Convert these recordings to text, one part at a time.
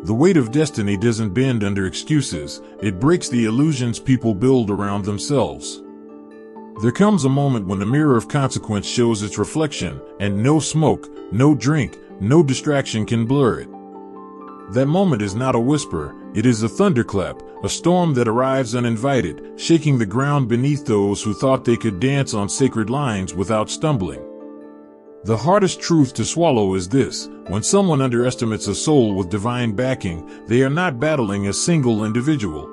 The weight of destiny doesn't bend under excuses, it breaks the illusions people build around themselves. There comes a moment when the mirror of consequence shows its reflection, and no smoke, no drink, no distraction can blur it. That moment is not a whisper, it is a thunderclap, a storm that arrives uninvited, shaking the ground beneath those who thought they could dance on sacred lines without stumbling. The hardest truth to swallow is this: when someone underestimates a soul with divine backing, they are not battling a single individual.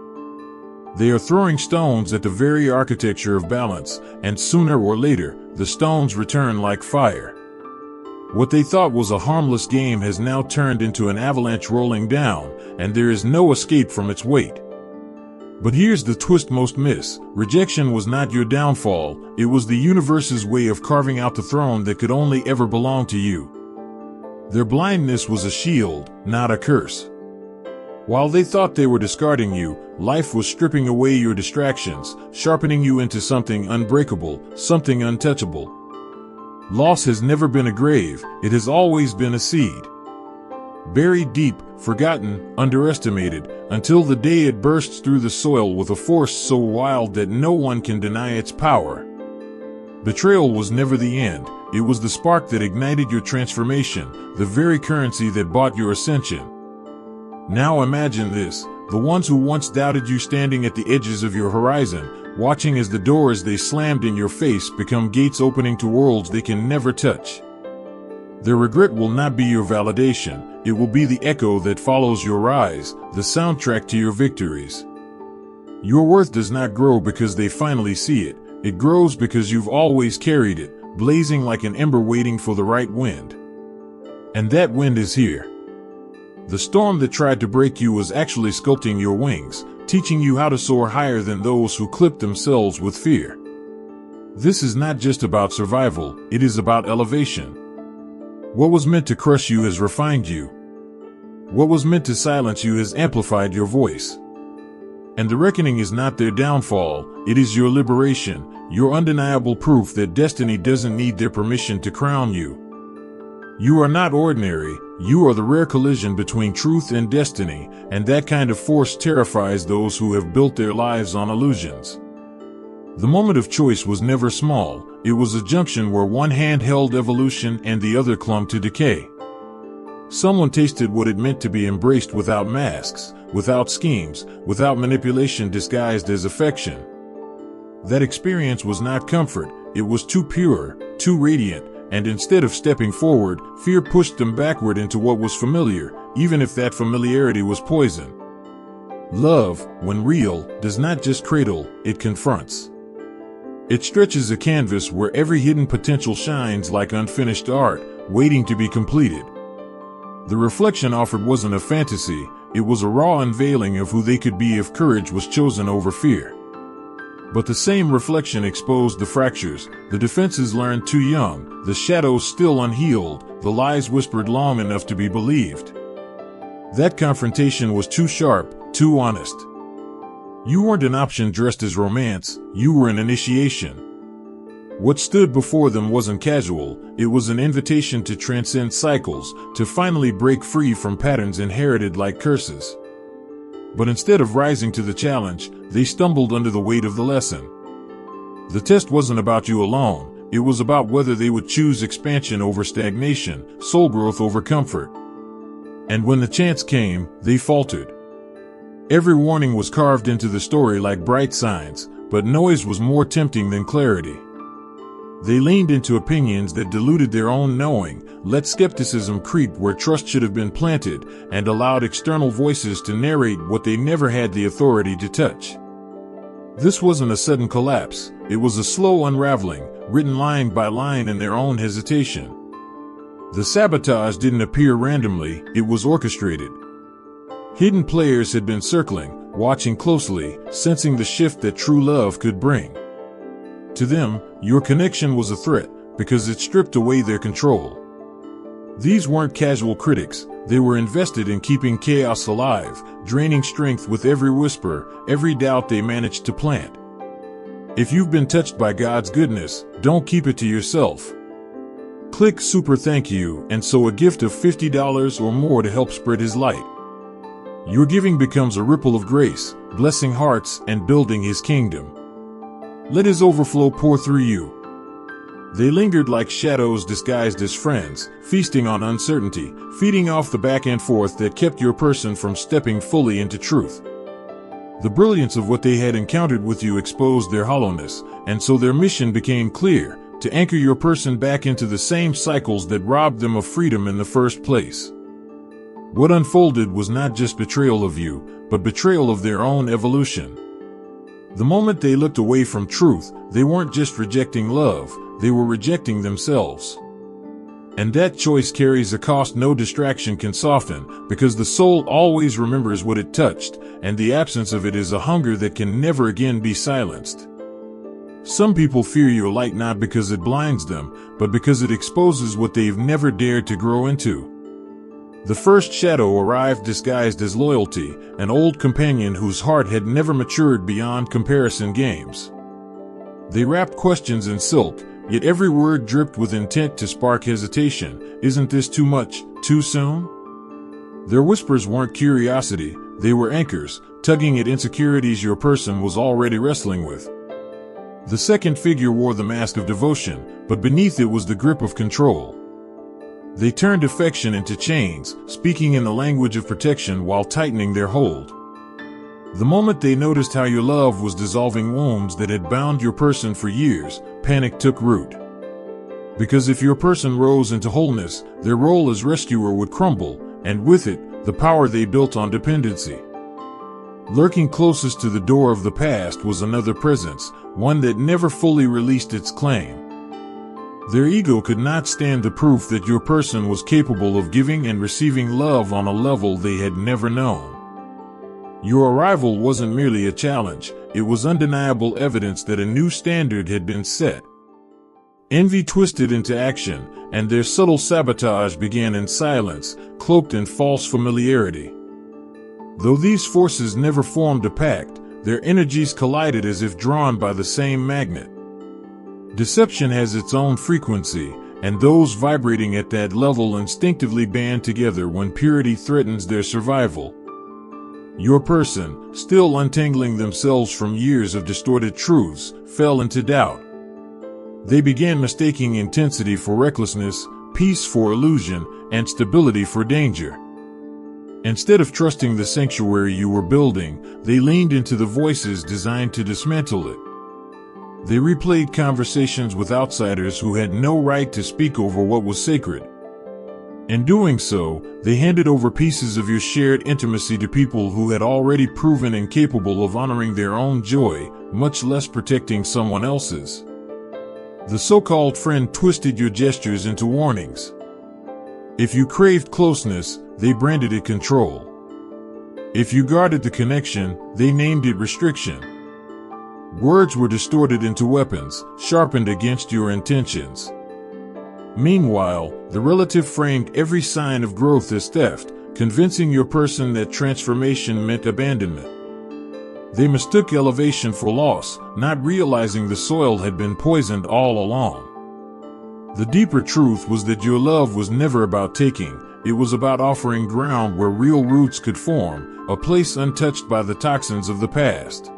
They are throwing stones at the very architecture of balance, and sooner or later, the stones return like fire. What they thought was a harmless game has now turned into an avalanche rolling down, and there is no escape from its weight. But here's the twist most miss: rejection was not your downfall, it was the universe's way of carving out the throne that could only ever belong to you. Their blindness was a shield, not a curse. While they thought they were discarding you, life was stripping away your distractions, sharpening you into something unbreakable, something untouchable. Loss has never been a grave, it has always been a seed. Buried deep, forgotten, underestimated, until the day it bursts through the soil with a force so wild that no one can deny its power. Betrayal was never the end, it was the spark that ignited your transformation, the very currency that bought your ascension. Now imagine this: the ones who once doubted you standing at the edges of your horizon, watching as the doors they slammed in your face become gates opening to worlds they can never touch. Their regret will not be your validation, it will be the echo that follows your rise, the soundtrack to your victories. Your worth does not grow because they finally see it, it grows because you've always carried it, blazing like an ember waiting for the right wind. And that wind is here. The storm that tried to break you was actually sculpting your wings, teaching you how to soar higher than those who clipped themselves with fear. This is not just about survival, it is about elevation. What was meant to crush you has refined you. What was meant to silence you has amplified your voice. And the reckoning is not their downfall, it is your liberation, your undeniable proof that destiny doesn't need their permission to crown you. You are not ordinary, you are the rare collision between truth and destiny, and that kind of force terrifies those who have built their lives on illusions. The moment of choice was never small, it was a junction where one hand held evolution and the other clung to decay. Someone tasted what it meant to be embraced without masks, without schemes, without manipulation disguised as affection. That experience was not comfort, it was too pure, too radiant, and instead of stepping forward, fear pushed them backward into what was familiar, even if that familiarity was poison. Love, when real, does not just cradle, it confronts. It stretches a canvas where every hidden potential shines like unfinished art, waiting to be completed. The reflection offered wasn't a fantasy, it was a raw unveiling of who they could be if courage was chosen over fear. But the same reflection exposed the fractures, the defenses learned too young, the shadows still unhealed, the lies whispered long enough to be believed. That confrontation was too sharp, too honest. You weren't an option dressed as romance, you were an initiation. What stood before them wasn't casual, it was an invitation to transcend cycles, to finally break free from patterns inherited like curses. But instead of rising to the challenge, they stumbled under the weight of the lesson. The test wasn't about you alone, it was about whether they would choose expansion over stagnation, soul growth over comfort. And when the chance came, they faltered. Every warning was carved into the story like bright signs, but noise was more tempting than clarity. They leaned into opinions that diluted their own knowing, let skepticism creep where trust should have been planted, and allowed external voices to narrate what they never had the authority to touch. This wasn't a sudden collapse, it was a slow unraveling, written line by line in their own hesitation. The sabotage didn't appear randomly, it was orchestrated. Hidden players had been circling, watching closely, sensing the shift that true love could bring. To them, your connection was a threat, because it stripped away their control. These weren't casual critics, they were invested in keeping chaos alive, draining strength with every whisper, every doubt they managed to plant. If you've been touched by God's goodness, don't keep it to yourself. Click super thank you and sow a gift of $50 or more to help spread His light. Your giving becomes a ripple of grace, blessing hearts and building his kingdom. Let his overflow pour through you. They lingered like shadows disguised as friends, feasting on uncertainty, feeding off the back and forth that kept your person from stepping fully into truth. The brilliance of what they had encountered with you exposed their hollowness, and so their mission became clear, to anchor your person back into the same cycles that robbed them of freedom in the first place. What unfolded was not just betrayal of you, but betrayal of their own evolution. The moment they looked away from truth, they weren't just rejecting love, they were rejecting themselves. And that choice carries a cost no distraction can soften, because the soul always remembers what it touched, and the absence of it is a hunger that can never again be silenced. Some people fear your light not because it blinds them, but because it exposes what they've never dared to grow into. The first shadow arrived disguised as loyalty, an old companion whose heart had never matured beyond comparison games. They wrapped questions in silk, yet every word dripped with intent to spark hesitation. Isn't this too much, too soon? Their whispers weren't curiosity, they were anchors, tugging at insecurities your person was already wrestling with. The second figure wore the mask of devotion, but beneath it was the grip of control. They turned affection into chains, speaking in the language of protection while tightening their hold. The moment they noticed how your love was dissolving wounds that had bound your person for years, panic took root. Because if your person rose into wholeness, their role as rescuer would crumble, and with it, the power they built on dependency. Lurking closest to the door of the past was another presence, one that never fully released its claim. Their ego could not stand the proof that your person was capable of giving and receiving love on a level they had never known. Your arrival wasn't merely a challenge, it was undeniable evidence that a new standard had been set. Envy twisted into action, and their subtle sabotage began in silence, cloaked in false familiarity. Though these forces never formed a pact, their energies collided as if drawn by the same magnet. Deception has its own frequency, and those vibrating at that level instinctively band together when purity threatens their survival. Your person, still untangling themselves from years of distorted truths, fell into doubt. They began mistaking intensity for recklessness, peace for illusion, and stability for danger. Instead of trusting the sanctuary you were building, they leaned into the voices designed to dismantle it. They replayed conversations with outsiders who had no right to speak over what was sacred. In doing so, they handed over pieces of your shared intimacy to people who had already proven incapable of honoring their own joy, much less protecting someone else's. The so-called friend twisted your gestures into warnings. If you craved closeness, they branded it control. If you guarded the connection, they named it restriction. Words were distorted into weapons, sharpened against your intentions. Meanwhile, the relative framed every sign of growth as theft, convincing your person that transformation meant abandonment. They mistook elevation for loss, not realizing the soil had been poisoned all along. The deeper truth was that your love was never about taking, it was about offering ground where real roots could form, a place untouched by the toxins of the past.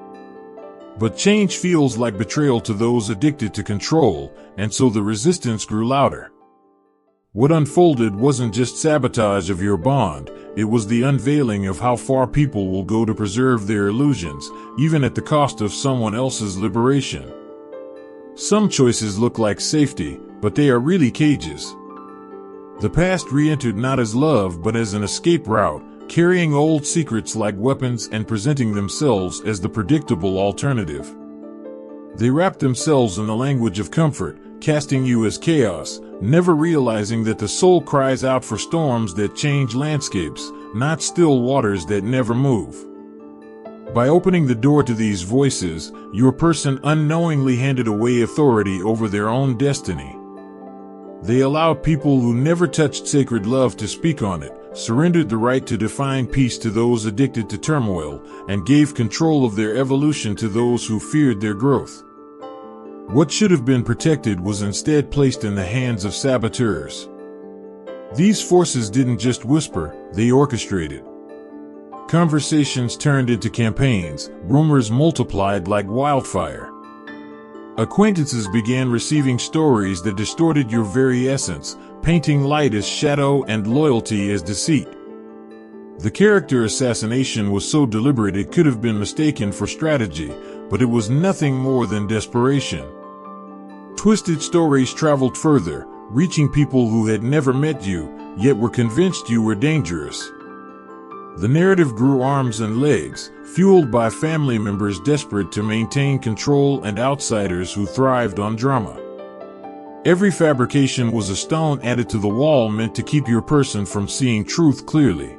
But change feels like betrayal to those addicted to control, and so the resistance grew louder. What unfolded wasn't just sabotage of your bond, it was the unveiling of how far people will go to preserve their illusions, even at the cost of someone else's liberation. Some choices look like safety, but they are really cages. The past re-entered not as love but as an escape route, carrying old secrets like weapons and presenting themselves as the predictable alternative. They wrapped themselves in the language of comfort, casting you as chaos, never realizing that the soul cries out for storms that change landscapes, not still waters that never move. By opening the door to these voices, your person unknowingly handed away authority over their own destiny. They allowed people who never touched sacred love to speak on it, surrendered the right to define peace to those addicted to turmoil, and gave control of their evolution to those who feared their growth. What should have been protected was instead placed in the hands of saboteurs. These forces didn't just whisper, they orchestrated. Conversations turned into campaigns, rumors multiplied like wildfire. Acquaintances began receiving stories that distorted your very essence, painting light as shadow and loyalty as deceit. The character assassination was so deliberate it could have been mistaken for strategy, but it was nothing more than desperation. Twisted stories traveled further, reaching people who had never met you, yet were convinced you were dangerous. The narrative grew arms and legs, fueled by family members desperate to maintain control and outsiders who thrived on drama. Every fabrication was a stone added to the wall meant to keep your person from seeing truth clearly.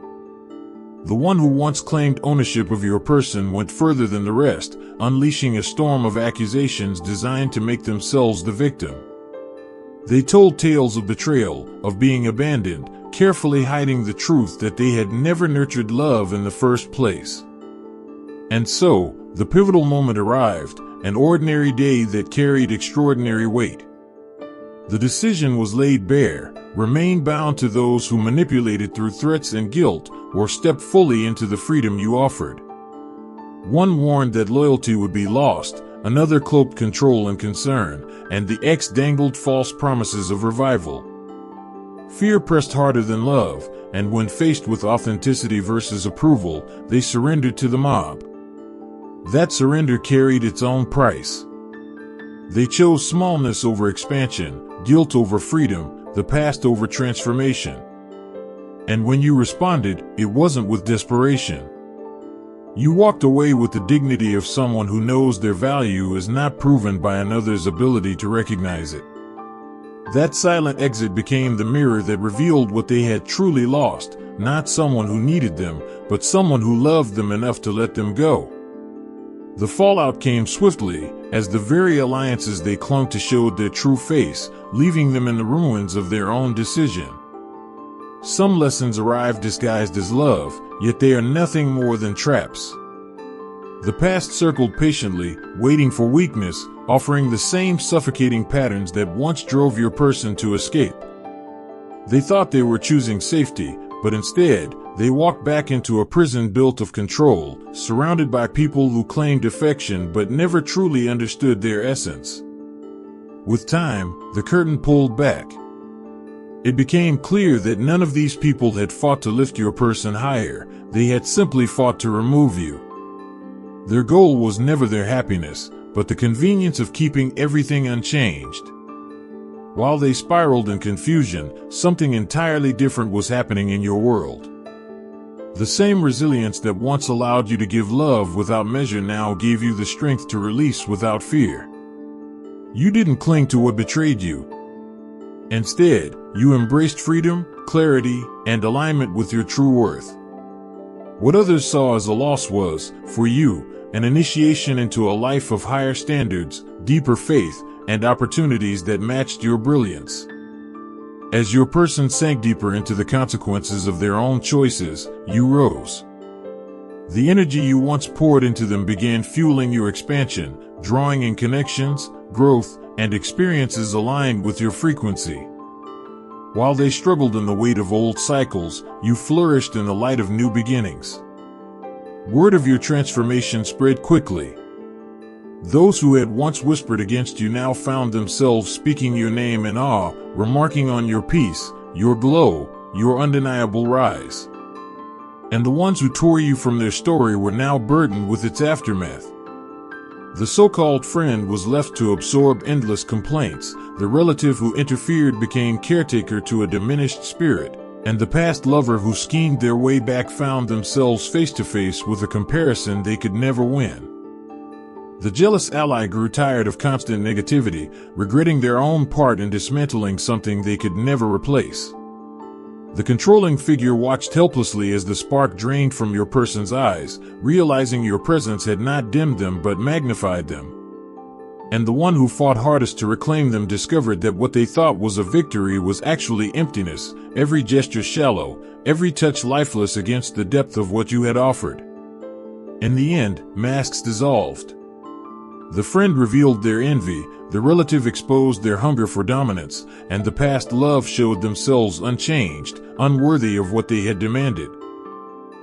The one who once claimed ownership of your person went further than the rest, unleashing a storm of accusations designed to make themselves the victim. They told tales of betrayal, of being abandoned, carefully hiding the truth that they had never nurtured love in the first place. And so, the pivotal moment arrived, an ordinary day that carried extraordinary weight. The decision was laid bare: remain bound to those who manipulated through threats and guilt, or step fully into the freedom you offered. One warned that loyalty would be lost, another cloaked control and concern, and the X dangled false promises of revival. Fear pressed harder than love, and when faced with authenticity versus approval, they surrendered to the mob. That surrender carried its own price. They chose smallness over expansion, guilt over freedom, the past over transformation. And when you responded, it wasn't with desperation. You walked away with the dignity of someone who knows their value is not proven by another's ability to recognize it. That silent exit became the mirror that revealed what they had truly lost, not someone who needed them, but someone who loved them enough to let them go. The fallout came swiftly, as the very alliances they clung to showed their true face, leaving them in the ruins of their own decision. Some lessons arrived disguised as love, yet they are nothing more than traps. The past circled patiently, waiting for weakness, offering the same suffocating patterns that once drove your person to escape. They thought they were choosing safety, but instead, they walked back into a prison built of control, surrounded by people who claimed affection but never truly understood their essence. With time, the curtain pulled back. It became clear that none of these people had fought to lift your person higher, they had simply fought to remove you. Their goal was never their happiness, but the convenience of keeping everything unchanged. While they spiraled in confusion, something entirely different was happening in your world. The same resilience that once allowed you to give love without measure now gave you the strength to release without fear. You didn't cling to what betrayed you. Instead, you embraced freedom, clarity, and alignment with your true worth. What others saw as a loss was, for you, an initiation into a life of higher standards, deeper faith, and opportunities that matched your brilliance. As your person sank deeper into the consequences of their own choices, you rose. The energy you once poured into them began fueling your expansion, drawing in connections, growth, and experiences aligned with your frequency. While they struggled in the weight of old cycles, you flourished in the light of new beginnings. Word of your transformation spread quickly. Those who had once whispered against you now found themselves speaking your name in awe, remarking on your peace, your glow, your undeniable rise. And the ones who tore you from their story were now burdened with its aftermath. The so-called friend was left to absorb endless complaints, the relative who interfered became caretaker to a diminished spirit, and the past lover who schemed their way back found themselves face-to-face with a comparison they could never win. The jealous ally grew tired of constant negativity, regretting their own part in dismantling something they could never replace. The controlling figure watched helplessly as the spark drained from your person's eyes, realizing your presence had not dimmed them but magnified them. And the one who fought hardest to reclaim them discovered that what they thought was a victory was actually emptiness, every gesture shallow, every touch lifeless against the depth of what you had offered. In the end, masks dissolved. The friend revealed their envy, the relative exposed their hunger for dominance, and the past love showed themselves unchanged, unworthy of what they had demanded.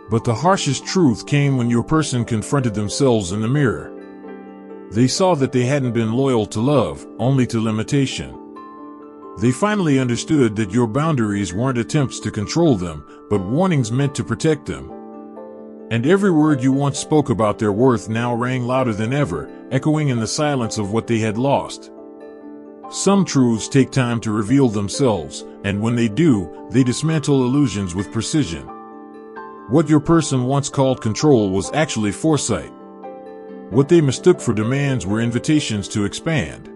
But the harshest truth came when your person confronted themselves in the mirror. They saw that they hadn't been loyal to love, only to limitation. They finally understood that your boundaries weren't attempts to control them, but warnings meant to protect them. And every word you once spoke about their worth now rang louder than ever, echoing in the silence of what they had lost. Some truths take time to reveal themselves, and when they do, they dismantle illusions with precision. What your person once called control was actually foresight. What they mistook for demands were invitations to expand.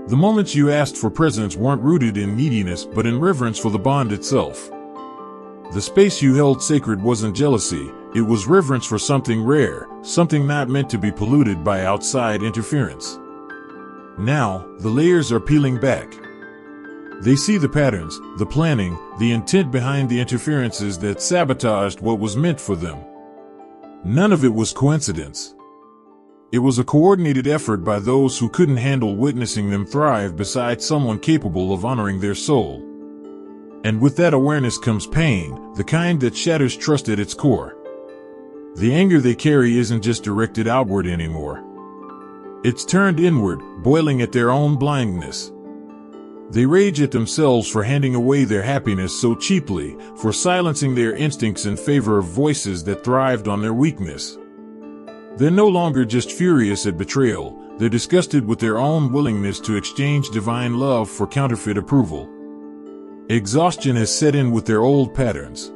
The moments you asked for presence weren't rooted in neediness but in reverence for the bond itself. The space you held sacred wasn't jealousy, it was reverence for something rare, something not meant to be polluted by outside interference. Now, the layers are peeling back. They see the patterns, the planning, the intent behind the interferences that sabotaged what was meant for them. None of it was coincidence. It was a coordinated effort by those who couldn't handle witnessing them thrive beside someone capable of honoring their soul. And with that awareness comes pain, the kind that shatters trust at its core. The anger they carry isn't just directed outward anymore. It's turned inward, boiling at their own blindness. They rage at themselves for handing away their happiness so cheaply, for silencing their instincts in favor of voices that thrived on their weakness. They're no longer just furious at betrayal, they're disgusted with their own willingness to exchange divine love for counterfeit approval. Exhaustion has set in with their old patterns.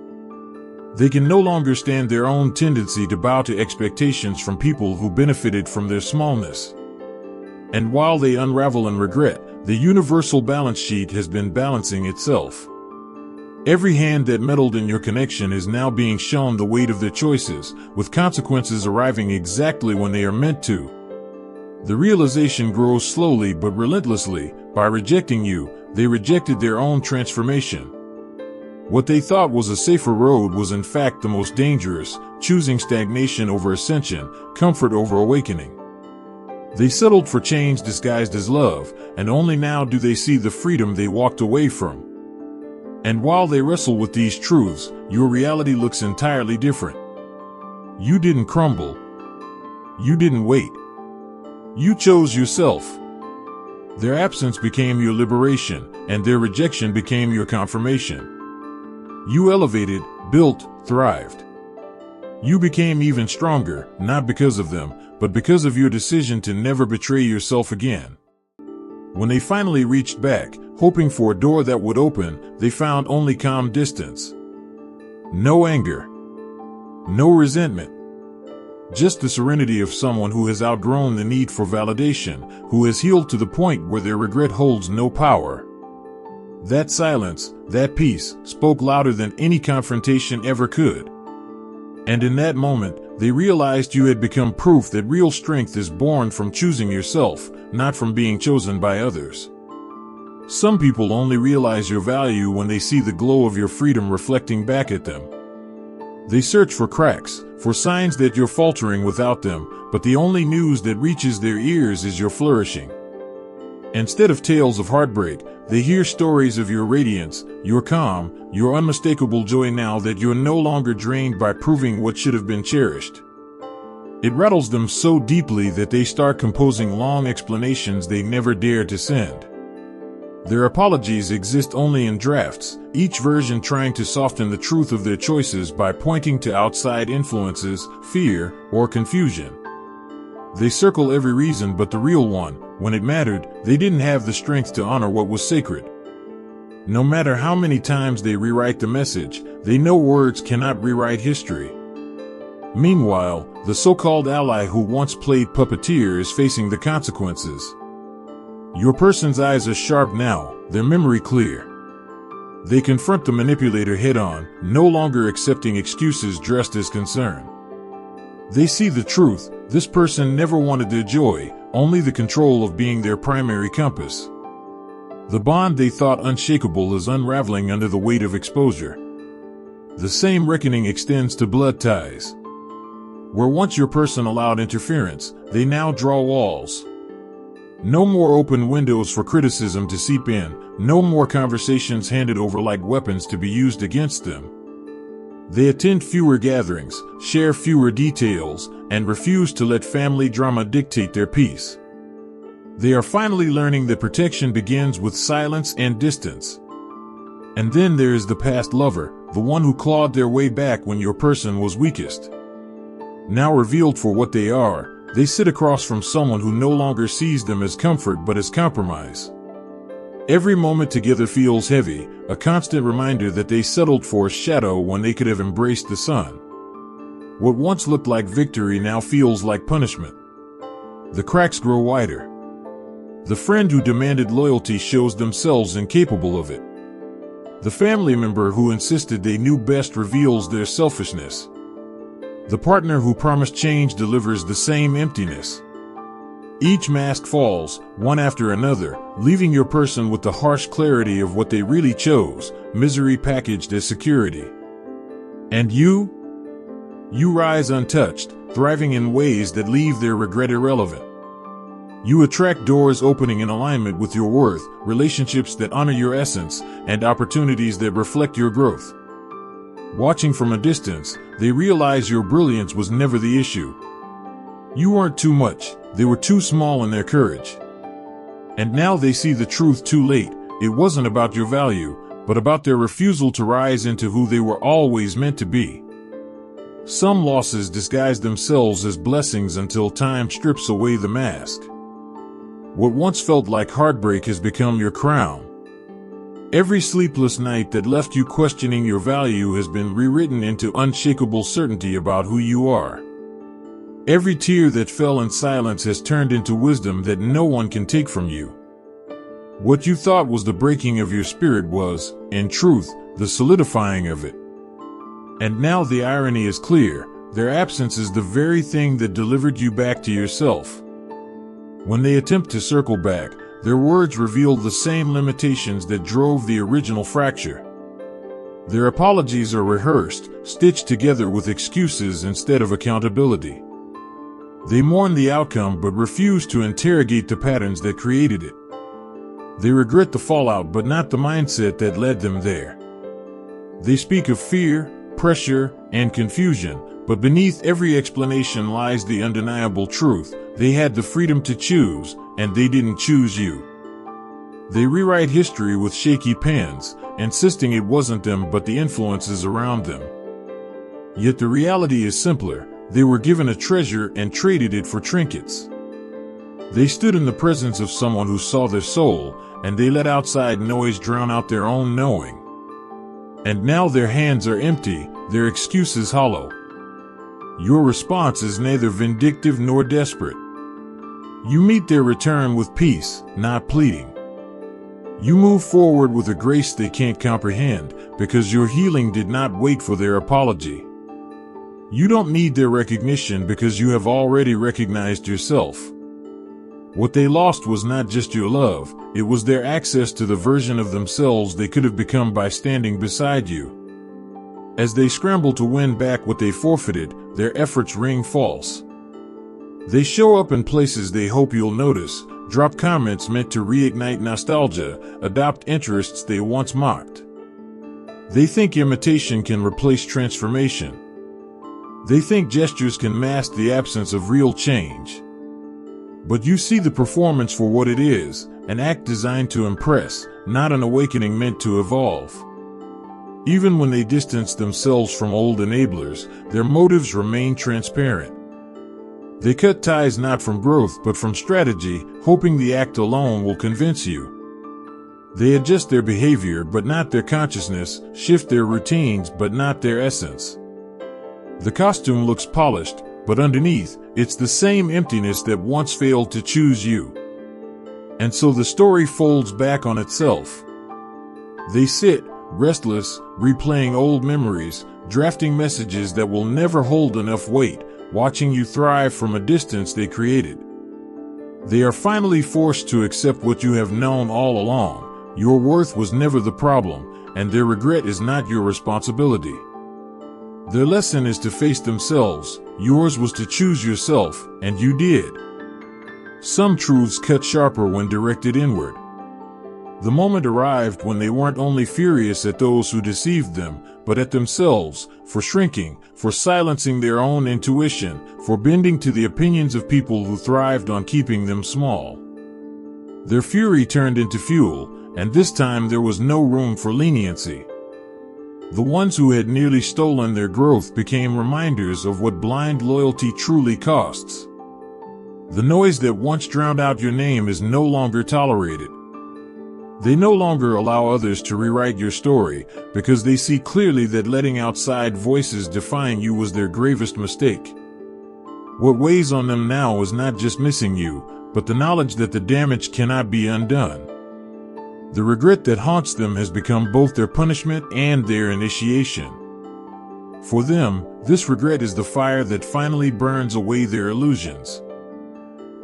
They can no longer stand their own tendency to bow to expectations from people who benefited from their smallness. And while they unravel in regret, the universal balance sheet has been balancing itself. Every hand that meddled in your connection is now being shown the weight of their choices, with consequences arriving exactly when they are meant to. The realization grows slowly but relentlessly. By rejecting you, they rejected their own transformation. What they thought was a safer road was in fact the most dangerous, choosing stagnation over ascension, comfort over awakening. They settled for change disguised as love, and only now do they see the freedom they walked away from. And while they wrestle with these truths, your reality looks entirely different. You didn't crumble. You didn't wait. You chose yourself. Their absence became your liberation, and their rejection became your confirmation. You elevated, built, thrived. You became even stronger, not because of them, but because of your decision to never betray yourself again. When they finally reached back, hoping for a door that would open, they found only calm distance. No anger. No resentment. Just the serenity of someone who has outgrown the need for validation, who has healed to the point where their regret holds no power. That silence, that peace, spoke louder than any confrontation ever could. And in that moment, they realized you had become proof that real strength is born from choosing yourself, not from being chosen by others. Some people only realize your value when they see the glow of your freedom reflecting back at them. They search for cracks, for signs that you're faltering without them, but the only news that reaches their ears is your flourishing. Instead of tales of heartbreak, they hear stories of your radiance, your calm, your unmistakable joy now that you're no longer drained by proving what should have been cherished. It rattles them so deeply that they start composing long explanations they never dared to send. Their apologies exist only in drafts, each version trying to soften the truth of their choices by pointing to outside influences, fear, or confusion. They circle every reason but the real one. When it mattered, they didn't have the strength to honor what was sacred. No matter how many times they rewrite the message, they know words cannot rewrite history. Meanwhile, the so-called ally who once played puppeteer is facing the consequences. Your person's eyes are sharp now, their memory clear. They confront the manipulator head-on, no longer accepting excuses dressed as concern. They see the truth. This person never wanted their joy, only the control of being their primary compass. The bond they thought unshakable is unraveling under the weight of exposure. The same reckoning extends to blood ties. Where once your person allowed interference, they now draw walls. No more open windows for criticism to seep in, no more conversations handed over like weapons to be used against them. They attend fewer gatherings, share fewer details, and refuse to let family drama dictate their peace. They are finally learning that protection begins with silence and distance. And then there is the past lover, the one who clawed their way back when your person was weakest. Now revealed for what they are, they sit across from someone who no longer sees them as comfort but as compromise. Every moment together feels heavy, a constant reminder that they settled for a shadow when they could have embraced the sun. What once looked like victory now feels like punishment. The cracks grow wider. The friend who demanded loyalty shows themselves incapable of it. The family member who insisted they knew best reveals their selfishness. The partner who promised change delivers the same emptiness. Each mask falls, one after another, leaving your person with the harsh clarity of what they really chose, misery packaged as security. And you? You rise untouched, thriving in ways that leave their regret irrelevant. You attract doors opening in alignment with your worth, relationships that honor your essence, and opportunities that reflect your growth. Watching from a distance, they realize your brilliance was never the issue. You weren't too much, they were too small in their courage. And now they see the truth too late. It wasn't about your value, but about their refusal to rise into who they were always meant to be. Some losses disguise themselves as blessings until time strips away the mask. What once felt like heartbreak has become your crown. Every sleepless night that left you questioning your value has been rewritten into unshakable certainty about who you are. Every tear that fell in silence has turned into wisdom that no one can take from you. What you thought was the breaking of your spirit was, in truth, the solidifying of it. And now the irony is clear, their absence is the very thing that delivered you back to yourself. When they attempt to circle back, their words reveal the same limitations that drove the original fracture. Their apologies are rehearsed, stitched together with excuses instead of accountability. They mourn the outcome but refuse to interrogate the patterns that created it. They regret the fallout but not the mindset that led them there. They speak of fear, pressure, and confusion, but beneath every explanation lies the undeniable truth. They had the freedom to choose, and they didn't choose you. They rewrite history with shaky pens, insisting it wasn't them but the influences around them. Yet the reality is simpler. They were given a treasure and traded it for trinkets. They stood in the presence of someone who saw their soul, and they let outside noise drown out their own knowing. And now their hands are empty, their excuses hollow. Your response is neither vindictive nor desperate. You meet their return with peace, not pleading. You move forward with a grace they can't comprehend, because your healing did not wait for their apology. You don't need their recognition because you have already recognized yourself. What they lost was not just your love, it was their access to the version of themselves they could have become by standing beside you. As they scramble to win back what they forfeited, their efforts ring false. They show up in places they hope you'll notice, drop comments meant to reignite nostalgia, adopt interests they once mocked. They think imitation can replace transformation. They think gestures can mask the absence of real change. But you see the performance for what it is, an act designed to impress, not an awakening meant to evolve. Even when they distance themselves from old enablers, their motives remain transparent. They cut ties not from growth but from strategy, hoping the act alone will convince you. They adjust their behavior but not their consciousness, shift their routines but not their essence. The costume looks polished, but underneath, it's the same emptiness that once failed to choose you. And so the story folds back on itself. They sit, restless, replaying old memories, drafting messages that will never hold enough weight, watching you thrive from a distance they created. They are finally forced to accept what you have known all along. Your worth was never the problem, and their regret is not your responsibility. Their lesson is to face themselves. Yours was to choose yourself, and you did. Some truths cut sharper when directed inward. The moment arrived when they weren't only furious at those who deceived them, but at themselves, for shrinking, for silencing their own intuition, for bending to the opinions of people who thrived on keeping them small. Their fury turned into fuel, and this time there was no room for leniency. The ones who had nearly stolen their growth became reminders of what blind loyalty truly costs. The noise that once drowned out your name is no longer tolerated. They no longer allow others to rewrite your story because they see clearly that letting outside voices define you was their gravest mistake. What weighs on them now is not just missing you, but the knowledge that the damage cannot be undone. The regret that haunts them has become both their punishment and their initiation. For them, this regret is the fire that finally burns away their illusions.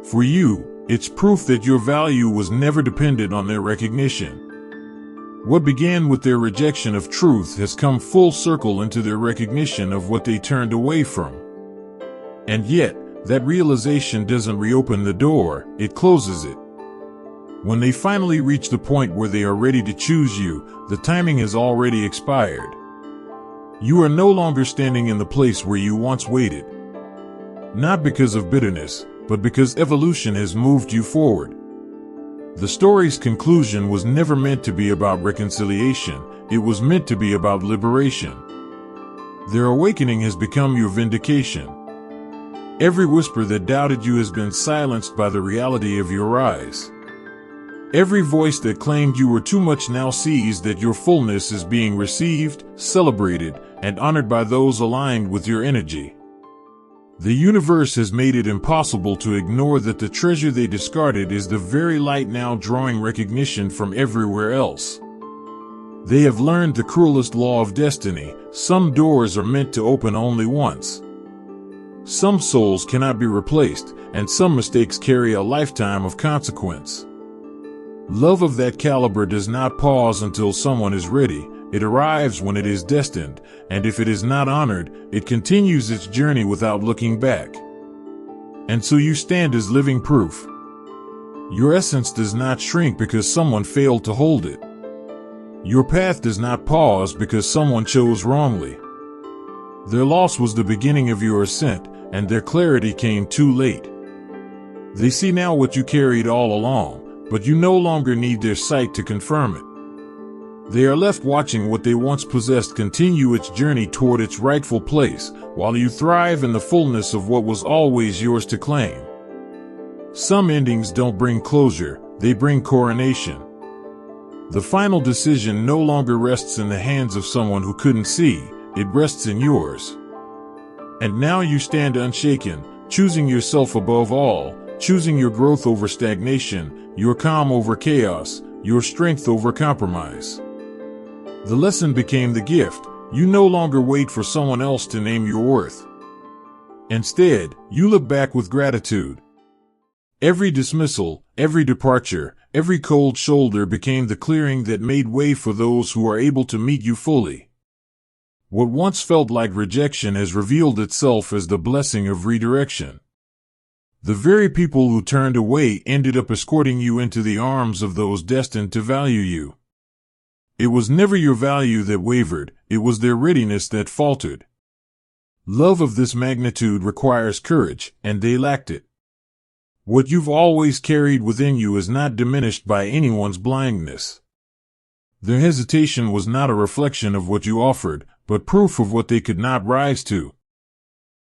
For you, it's proof that your value was never dependent on their recognition. What began with their rejection of truth has come full circle into their recognition of what they turned away from. And yet, that realization doesn't reopen the door, it closes it. When they finally reach the point where they are ready to choose you, the timing has already expired. You are no longer standing in the place where you once waited. Not because of bitterness, but because evolution has moved you forward. The story's conclusion was never meant to be about reconciliation, it was meant to be about liberation. Their awakening has become your vindication. Every whisper that doubted you has been silenced by the reality of your rise. Every voice that claimed you were too much now sees that your fullness is being received, celebrated, and honored by those aligned with your energy. The universe has made it impossible to ignore that the treasure they discarded is the very light now drawing recognition from everywhere else. They have learned the cruelest law of destiny: some doors are meant to open only once. Some souls cannot be replaced, and some mistakes carry a lifetime of consequence. Love of that caliber does not pause until someone is ready. It arrives when it is destined, and if it is not honored, it continues its journey without looking back. And so you stand as living proof. Your essence does not shrink because someone failed to hold it. Your path does not pause because someone chose wrongly. Their loss was the beginning of your ascent, and their clarity came too late. They see now what you carried all along, but you no longer need their sight to confirm it. They are left watching what they once possessed continue its journey toward its rightful place, while you thrive in the fullness of what was always yours to claim. Some endings don't bring closure, they bring coronation. The final decision no longer rests in the hands of someone who couldn't see, it rests in yours. And now you stand unshaken, choosing yourself above all, choosing your growth over stagnation, your calm over chaos, your strength over compromise. The lesson became the gift. You no longer wait for someone else to name your worth. Instead, you look back with gratitude. Every dismissal, every departure, every cold shoulder became the clearing that made way for those who are able to meet you fully. What once felt like rejection has revealed itself as the blessing of redirection. The very people who turned away ended up escorting you into the arms of those destined to value you. It was never your value that wavered, it was their readiness that faltered. Love of this magnitude requires courage, and they lacked it. What you've always carried within you is not diminished by anyone's blindness. Their hesitation was not a reflection of what you offered, but proof of what they could not rise to.